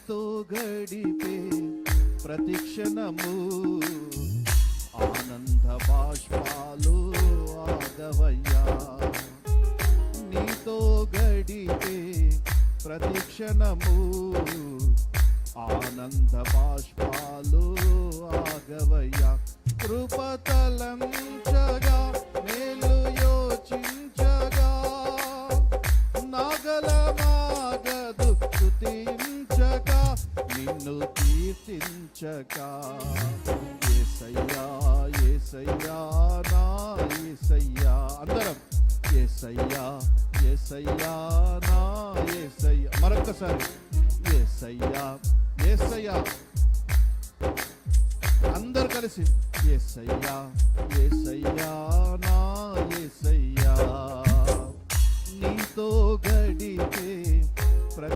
నీతో గడిపే ప్రతిక్షణము ఆనంద బాష్పాలు ఆగవయ్యా. నీతో గడిపే ప్రతిక్షణము ఆనంద బాష్పాలు ఆగవయ్యా. కృపతలంచగా మేలు యోచించగా నాగలమాగదు స్తుతించగా నిన్ను కీర్తించగా. యేసయ్యా యేసయ్యా నా యేసయ్యా, అందరం యేసయ్యా యేసయ్యా నా యేసయ్యా. మరొక్కసారి యేసయ్యా యేసయ్యా, అందరు కలిసి యేసయ్యా యేసయ్యా నా యేసయ్యా. నీతో గడిపే